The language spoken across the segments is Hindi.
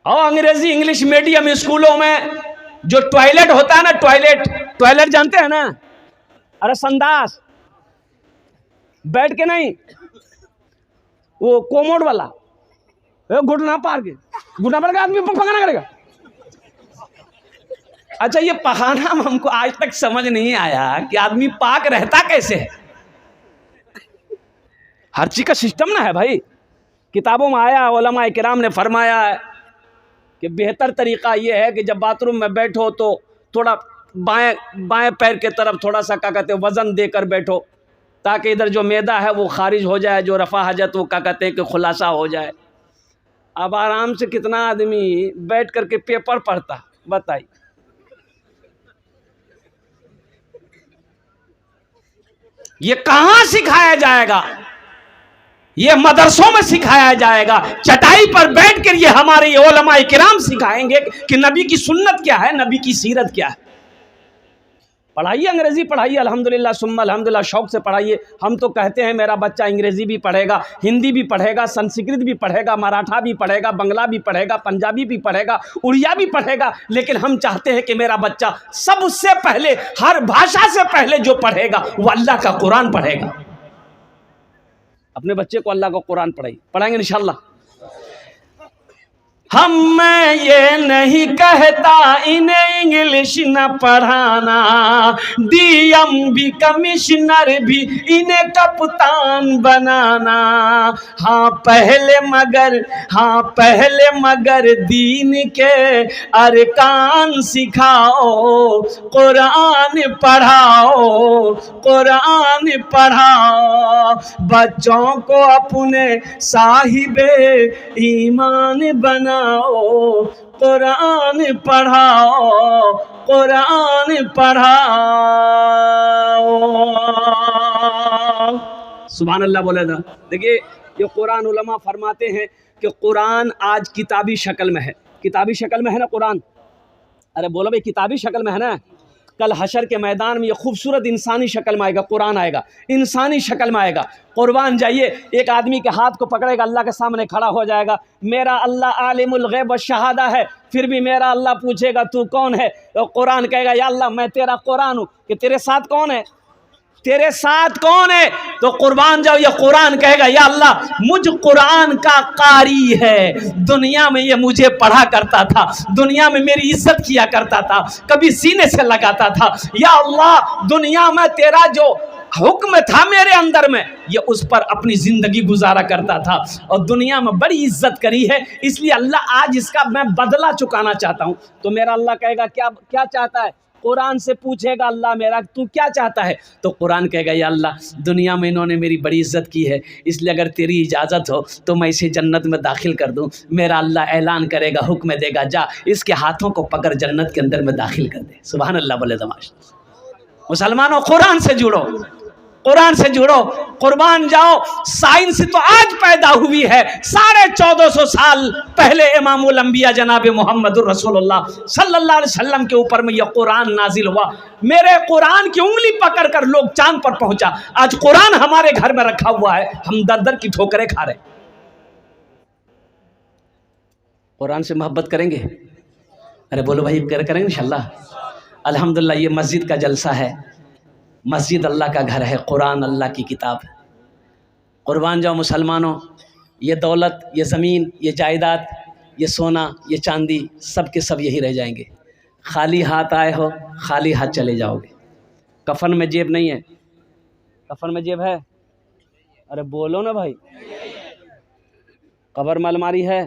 और अंग्रेजी इंग्लिश मीडियम स्कूलों में जो टॉयलेट होता है ना, टॉयलेट जानते हैं ना, अरे संडास बैठ के नहीं, वो कोमोड वाला, घुटना पार के आदमी पखाना करेगा। अच्छा, ये पखाना हमको आज तक समझ नहीं आया कि आदमी पाक रहता कैसे है। हर चीज का सिस्टम ना है भाई। किताबों में आया, उलमा किराम ने फरमाया है कि बेहतर तरीका ये है कि जब बाथरूम में बैठो तो थोड़ा बाएं पैर के तरफ थोड़ा सा क्या कहते हैं वजन देकर बैठो, ताकि इधर जो मैदा है वो खारिज हो जाए, जो रफा हजत वो क्या कहते हैं कि खुलासा हो जाए। अब आराम से कितना आदमी बैठ करके पेपर पढ़ता, बताइए। ये कहाँ सिखाया जाएगा? ये मदरसों में सिखाया जाएगा। चटाई पर बैठ कर ये हमारे उलमा किराम सिखाएंगे कि नबी की सुन्नत क्या है, नबी की सीरत क्या है। पढ़ाइए, अंग्रेजी पढ़ाइए, अल्हम्दुलिल्लाह सुम्मा अल्हम्दुलिल्लाह, शौक से पढ़ाइए। हम तो कहते हैं मेरा बच्चा अंग्रेजी भी पढ़ेगा, हिंदी भी पढ़ेगा, संस्कृत भी पढ़ेगा, मराठा भी पढ़ेगा, बंगला भी पढ़ेगा, पंजाबी भी पढ़ेगा, उड़िया भी पढ़ेगा। लेकिन हम चाहते हैं कि मेरा बच्चा सबसे पहले, हर भाषा से पहले जो पढ़ेगा वो अल्लाह का कुरान पढ़ेगा। अपने बच्चे को अल्लाह का कुरान पढ़ाएंगे इंशाअल्लाह। मैं ये नहीं कहता इन्हें इंग्लिश न पढ़ाना, डीएम कमिश्नर भी इन्हें कप्तान बनाना। हाँ पहले मगर दीन के अरकान सिखाओ, कुरान पढ़ाओ, बच्चों को अपने साहिबे ईमान बना, कुरान पढ़ाओ। सुभान अल्लाह बोले था। देखिए, ये कुरान उलमा फरमाते हैं कि कुरान आज किताबी शक्ल में है। किताबी शक्ल में है ना कुरान? अरे बोलो भाई, किताबी शक्ल में है ना। कल हशर के मैदान में ये खूबसूरत इंसानी शक्ल में आएगा, कुरान आएगा, इंसानी शक्ल में आएगा। कुर्बान जाइए, एक आदमी के हाथ को पकड़ेगा, अल्लाह के सामने खड़ा हो जाएगा। मेरा अल्लाह आलिमुल गैब व शहादा है, फिर भी मेरा अल्लाह पूछेगा तू कौन है? तो कुरान कहेगा या अल्लाह मैं तेरा कुरान हूँ। कि तेरे साथ कौन है? तेरे साथ कौन है? तो कुर्बान जाओ, ये कुरान कहेगा या अल्लाह मुझ कुरान का कारी है, दुनिया में ये मुझे पढ़ा करता था, दुनिया में मेरी इज्जत किया करता था, कभी सीने से लगाता था। या अल्लाह दुनिया में तेरा जो हुक्म था मेरे अंदर में, ये उस पर अपनी जिंदगी गुजारा करता था और दुनिया में बड़ी इज्जत करी है, इसलिए अल्लाह आज इसका मैं बदला चुकाना चाहता हूँ। तो मेरा अल्लाह कहेगा क्या चाहता है? कुरान से पूछेगा अल्लाह मेरा तू क्या चाहता है? तो कुरान कहेगा या अल्लाह दुनिया में इन्होंने मेरी बड़ी इज्जत की है, इसलिए अगर तेरी इजाज़त हो तो मैं इसे जन्नत में दाखिल कर दूं। मेरा अल्लाह ऐलान करेगा, हुक्म देगा, जा इसके हाथों को पकड़ जन्नत के अंदर में दाखिल कर दे। सुभान अल्लाह बोले दमाश। मुसलमानों, कुरान से जुड़ो, कुरान से जुड़ो, कुर्बान जाओ। साइंस तो आज पैदा हुई है, 1450 साल पहले इमामुल अंबिया जनाब मोहम्मदुर रसूलुल्लाह सल्लल्लाहु अलैहि वसल्लम के ऊपर में यह कुरान नाजिल हुआ। मेरे कुरान की उंगली पकड़कर लोग चांद पर पहुंचा। आज कुरान हमारे घर में रखा हुआ है, हम दर दर की ठोकरें खा रहे। कुरान से मोहब्बत करेंगे? अरे बोलो भाई, करेंगे इंशाअल्लाह। अल्हम्दुलिल्लाह, ये मस्जिद का जलसा है, मस्जिद अल्लाह का घर है, कुरान अल्लाह की किताब है। कुर्बान जाओ मुसलमानों, ये दौलत, ये ज़मीन, ये जायदाद, ये सोना, ये चांदी, सब के सब यही रह जाएंगे। खाली हाथ आए हो, खाली हाथ चले जाओगे। कफन में जेब नहीं है। कफन में जेब है? अरे बोलो ना भाई। कब्र में अलमारी है?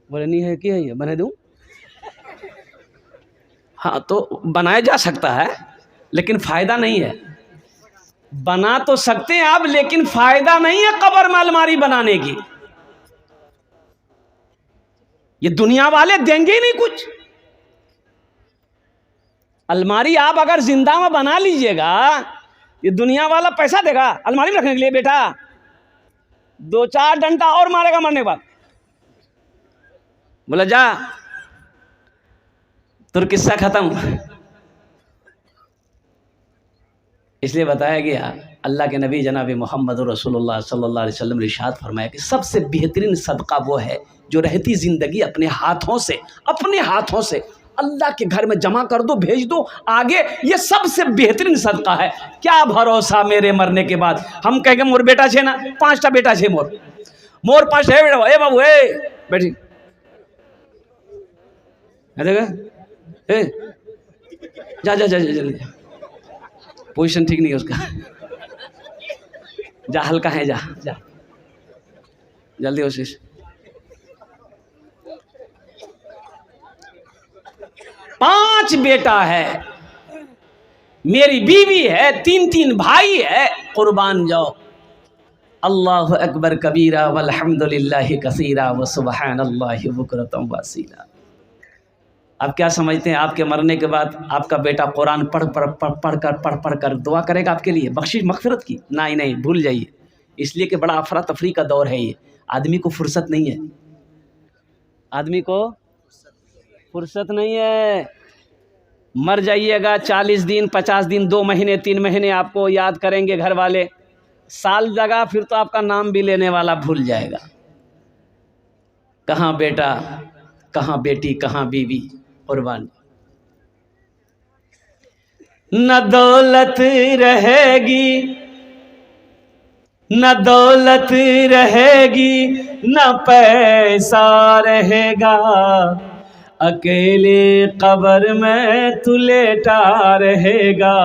बोले नहीं है। कि है ये बना दूँ? हाँ, तो बनाया जा सकता है लेकिन फ़ायदा नहीं है। बना तो सकते हैं आप, लेकिन फ़ायदा नहीं है कब्र में अलमारी बनाने की। ये दुनिया वाले देंगे ही नहीं कुछ। अलमारी आप अगर जिंदा में बना लीजिएगा, ये दुनिया वाला पैसा देगा अलमारी में रखने के लिए? बेटा 2-4 डंडा और मारेगा मरने के बाद। बोला जा तुर किस्सा खत्म। इसलिए बताया गया अल्लाह के नबी जनाब मोहम्मद रसूलुल्लाह सल्लल्लाहु अलैहि वसल्लम ने इरशाद फरमाया कि सबसे बेहतरीन सदका वो है जो रहती ज़िंदगी अपने हाथों से अल्लाह के घर में जमा कर दो, भेज दो आगे, ये सबसे बेहतरीन सदका है। क्या भरोसा मेरे मरने के बाद हम कहेंगे मोर बेटा छे ना, 5टा बेटा छे मोर 5 है बेटा, ए बाबू ए बैठी ए जा जल्दी, पोजीशन ठीक नहीं है उसका, जा हल्का है, जा जल्दी कोशिश। पांच बेटा है, मेरी बीवी है, 3 भाई है, कुर्बान जाओ। अल्लाहु अकबर कबीरा वल्हम्दुलिल्लाहि कसीरा व सुबहानल्लाहि बुकरतम वसीला। आप क्या समझते हैं आपके मरने के बाद आपका बेटा कुरान पढ़ कर दुआ करेगा आपके लिए बख्शिश मग़फ़िरत की? नहीं, भूल जाइए। इसलिए कि बड़ा अफरा तफरी का दौर है ये, आदमी को फुर्सत नहीं है, आदमी को फुर्सत नहीं है। मर जाइएगा 40 दिन 50 दिन 2 महीने 3 महीने आपको याद करेंगे घर वाले, साल लगा फिर तो आपका नाम भी लेने वाला भूल जाएगा। कहाँ बेटा, कहाँ बेटी, कहाँ बीवी, कुर्बान। न दौलत रहेगी, न दौलत रहेगी, न पैसा रहेगा, अकेले कब्र में तू लेटा रहेगा,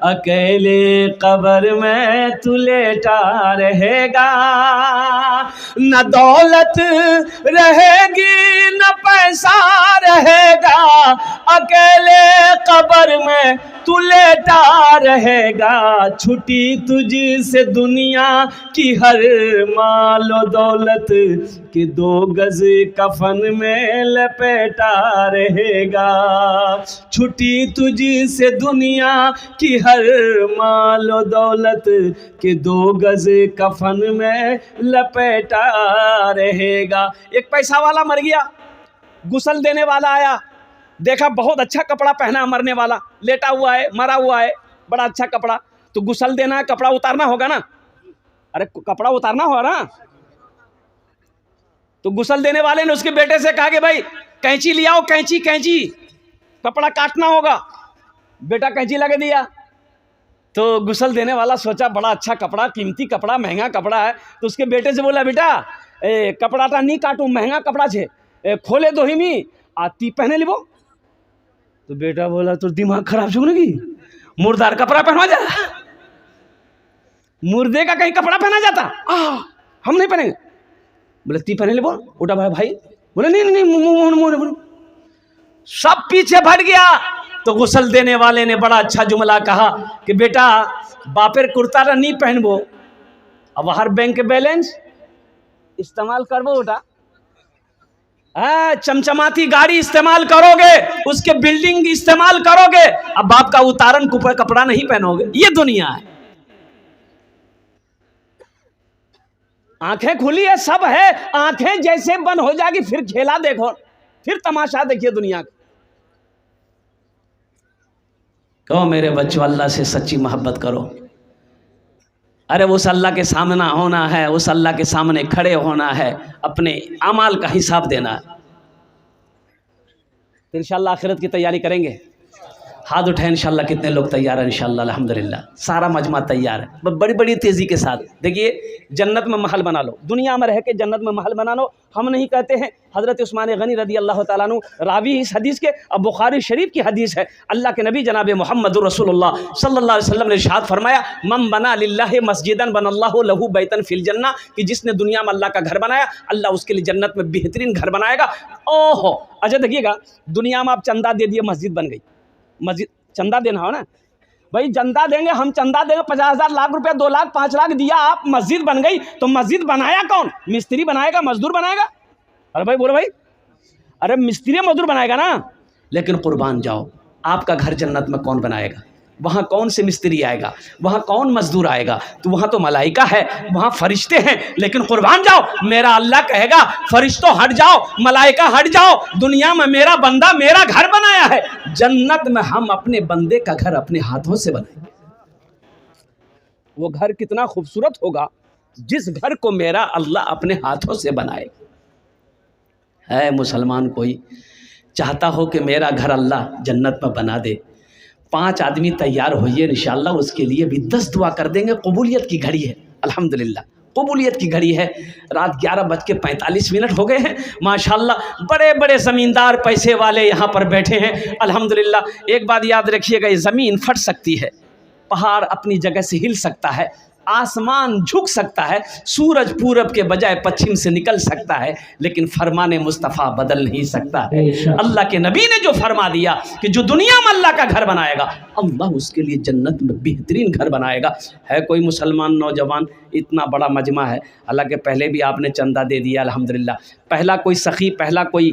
अकेले कब्र में तू लेटा रहेगा। न दौलत रहेगी न पैसा रहेगा, अकेले कब्र में तू लेटा रहेगा। छुटी तुझसे दुनिया की हर मालो दौलत कि 2 गज कफन में लपेटा रहेगा। छुटी तुझसे दुनिया की हर मालो दौलत कि 2 गज कफन में लपेटा रहेगा। एक पैसा वाला मर गया, गुस्ल देने वाला आया, देखा बहुत अच्छा कपड़ा पहना मरने वाला, लेटा हुआ है, मरा हुआ है, बड़ा अच्छा कपड़ा, तो गुस्ल देना है, कपड़ा उतारना होगा ना, अरे कपड़ा उतारना होगा ना। तो गुस्ल देने वाले ने उसके बेटे से कहा कि भाई कैंची ले आओ, कैंची कपड़ा काटना होगा। बेटा कैंची लगा दिया। तो गुस्ल देने वाला सोचा बड़ा अच्छा कपड़ा, कीमती कपड़ा, महंगा कपड़ा है, तो उसके बेटे से बोला बेटा कपड़ा नहीं काटू, महंगा कपड़ा छे, खोले दो ही मी आती पहने लिबो। तो बेटा बोला तो दिमाग खराब छो की, मुर्दार कपड़ा पहनवा जा, मुर्दे का कहीं कपड़ा पहना जाता, हम नहीं पहनेंगे। बोले ती पहने लिबो, उठा भाई बोले नहीं, सब पीछे भट गया। तो गुस्ल देने वाले ने बड़ा अच्छा जुमला कहा कि बेटा बापेर कुर्ता नहीं पहनबो, अब हर बैंक बैलेंस इस्तेमाल करबो, उठा चमचमाती गाड़ी इस्तेमाल करोगे, उसके बिल्डिंग इस्तेमाल करोगे, अब बाप का उतारन कपड़ा नहीं पहनोगे। ये दुनिया है। आंखें खुली है, सब है, आंखें जैसे बंद हो जाएगी फिर खेला देखो, फिर तमाशा देखिए दुनिया का। कहो मेरे बच्चों अल्लाह से सच्ची मोहब्बत करो। अरे उस अल्लाह के सामना होना है, उस अल्लाह के सामने खड़े होना है, अपने अमाल का हिसाब देना है। तो इंशाअल्लाह आखिरत की तैयारी करेंगे। हाथ उठाए इंशाअल्लाह। कितने लोग तैयार हैं? इंशाअल्लाह अल्हम्दुलिल्लाह सारा मजमा तैयार है, बड़ी बड़ी तेज़ी के साथ। देखिए जन्नत में महल बना लो, दुनिया में रह के जन्नत में महल बना लो। हम नहीं कहते हैं, हज़रत उस्मान गनी रदी अल्लाह ताला अन्हु रावी इस हदीस के, अब बुखारी शरीफ की हदीस है। अल्लाह के नबी जनाब मोहम्मद रसूलुल्लाह सल्लल्लाहु अलैहि वसल्लम ने इरशाद फरमाया, मम बना लिल्लाहि मस्जिदन बनल्लाहु लहू बैतन फिल जन्ना, कि जिसने दुनिया में अल्लाह का घर बनाया, अल्लाह उसके लिए जन्नत में बेहतरीन घर बनाएगा। ओहो अच्छा देखिएगा, दुनिया में आप चंदा दे दिए, मस्जिद बन गई। मस्जिद चंदा देना हो ना भाई, चंदा देंगे हम, चंदा देंगे 50,000 लाख रुपया 2 लाख 5 लाख दिया, आप मस्जिद बन गई। तो मस्जिद बनाया कौन? मिस्त्री बनाएगा, मजदूर बनाएगा? अरे भाई बोलो भाई, अरे मिस्त्री मजदूर बनाएगा ना। लेकिन कुर्बान जाओ, आपका घर जन्नत में कौन बनाएगा? वहाँ कौन से मिस्त्री आएगा? वहाँ कौन मजदूर आएगा? तो वहाँ तो मलाइका है, वहाँ फरिश्ते हैं। लेकिन कुर्बान जाओ, मेरा अल्लाह कहेगा फरिश्तों हट जाओ, मलाइका हट जाओ, दुनिया में मेरा बंदा मेरा घर बनाया है, जन्नत में हम अपने बंदे का घर अपने हाथों से बनाएंगे। वो घर कितना खूबसूरत होगा जिस घर को मेरा अल्लाह अपने हाथों से बनाए। है मुसलमान कोई चाहता हो कि मेरा घर अल्लाह जन्नत में बना दे, 5 आदमी तैयार होइए, इंशाअल्लाह उसके लिए भी 10 दुआ कर देंगे। कबूलियत की घड़ी है, अल्हम्दुलिल्लाह कबूलियत की घड़ी है। रात 11:45 हो गए हैं माशाअल्लाह। बड़े बड़े ज़मींदार पैसे वाले यहाँ पर बैठे हैं अल्हम्दुलिल्लाह। एक बात याद रखिएगा, ये ज़मीन फट सकती है, पहाड़ अपनी जगह से हिल सकता है, आसमान झुक सकता है, सूरज पूरब के बजाय पश्चिम से निकल सकता है, लेकिन फरमाने मुस्तफ़ा बदल नहीं सकता है। अल्लाह के नबी ने जो फरमा दिया कि जो दुनिया में अल्लाह का घर बनाएगा अल्लाह उसके लिए जन्नत में बेहतरीन घर बनाएगा। है कोई मुसलमान नौजवान, इतना बड़ा मजमा है, हालांकि पहले भी आपने चंदा दे दिया अल्हम्दुलिल्लाह। पहला कोई सखी, पहला कोई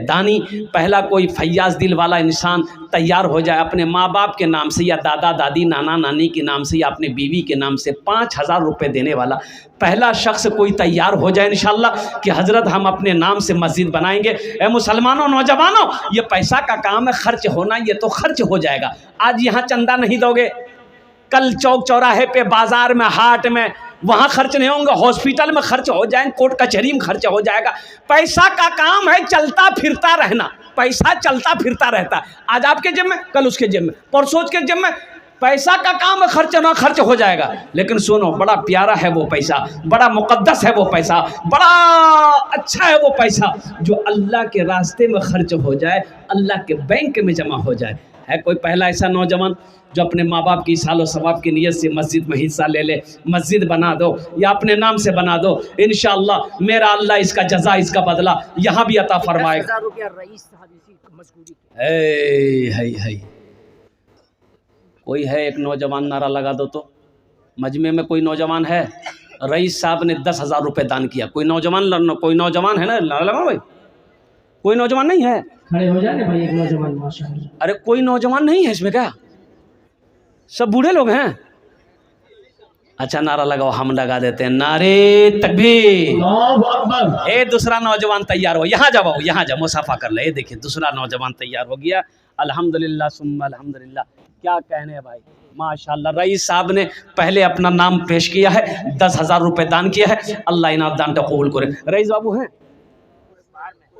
दानी, पहला कोई फैयाज दिल वाला इंसान तैयार हो जाए अपने माँ बाप के नाम से या दादा दादी नाना नानी के नाम से या अपने बीवी के नाम से 5,000 रुपये देने वाला पहला शख्स कोई तैयार हो जाए इंशाअल्लाह कि हज़रत हम अपने नाम से मस्जिद बनाएंगे। ए मुसलमानों, नौजवानों, ये पैसा का काम है, खर्च होना ये तो खर्च हो जाएगा। आज यहाँ चंदा नहीं दोगे, कल चौक चौराहे पे, बाजार में, हाट में, वहाँ खर्च नहीं होंगे, हॉस्पिटल में खर्च हो जाएंगे, कोर्ट कचहरी में खर्च हो जाएगा। पैसा का काम है चलता फिरता रहना, पैसा चलता फिरता रहता है। आज आपके जेब में, कल उसके जेब में, परसों के जेब में। पैसा का काम है खर्च ना खर्च हो जाएगा। लेकिन सुनो, बड़ा प्यारा है वो पैसा, बड़ा मुक़द्दस है वो पैसा, बड़ा अच्छा है वो पैसा जो अल्लाह के रास्ते में खर्च हो जाए, अल्लाह के बैंक में जमा हो जाए। है कोई पहला ऐसा नौजवान जो अपने माँ बाप की सालो सवाब की नीयत से मस्जिद में हिस्सा ले ले, मस्जिद बना दो या अपने नाम से बना दो, इंशाअल्लाह मेरा अल्लाह इसका जज़ा, इसका बदला यहाँ भी अता फरमाएगा। है कोई है एक नौजवान, नारा लगा दो तो। मजमे में कोई नौजवान है? रईस साहब ने 10,000 रुपये दान किया। कोई नौजवान है ना? लगा भाई, कोई नौजवान नहीं है? खड़े हो जाने भाई, एक नौजवान माशाअल्लाह। अरे कोई नौजवान नहीं है इसमें क्या? सब बूढ़े लोग हैं? अच्छा नारा लगाओ, हम लगा देते हैं। नारे तकबीर। ए दूसरा नौजवान तैयार हो, यहाँ जाओ, यहाँ जाओ, मुसाफा कर ले। देखिए दूसरा नौजवान तैयार हो गया, अल्हम्दुलिल्लाह सुम्मा अल्हम्दुलिल्लाह। क्या कहने हैं भाई, माशाअल्लाह। रईस साहब ने पहले अपना नाम पेश किया है, 10,000 रुपये दान किया है। अल्लाह इनाम दान का कबूल करे। रईस बाबू हैं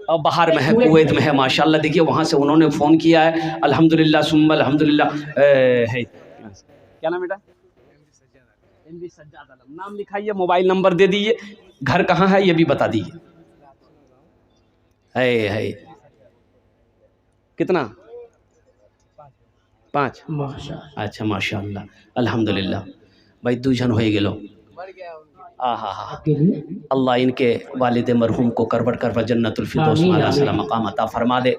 और बाहर में है, कुवैत में है माशाअल्लाह। देखिए वहाँ से उन्होंने फ़ोन किया है, अल्हम्दुलिल्लाह सुम्मा अल्हम्दुलिल्लाह। है क्या नाम बेटा? एमवी सज्जाद आलम। नाम लिखाइए, मोबाइल नंबर दे दीजिए, घर कहाँ है ये भी बता दीजिए। है कितना? 5। अच्छा माशाअल्लाह अल्हम्दुलिल्लाह। भाई 2 जन हो गेलो। अल्लाह इनके वालिद मरहूम को करवट करवट जन्नतुल फिरदौस माला मकाम अता फरमा दे।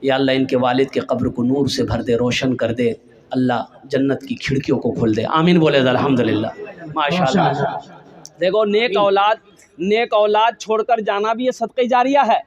या अल्लाह इनके वालिद के कब्र को नूर से भर दे, रोशन कर दे। अल्लाह जन्नत की खिड़कियों को खोल दे। आमीन बोले अल्हम्दुलिल्लाह माशाअल्लाह। देखो नेक औलाद छोड़कर जाना भी ये सदक़े जारिया है।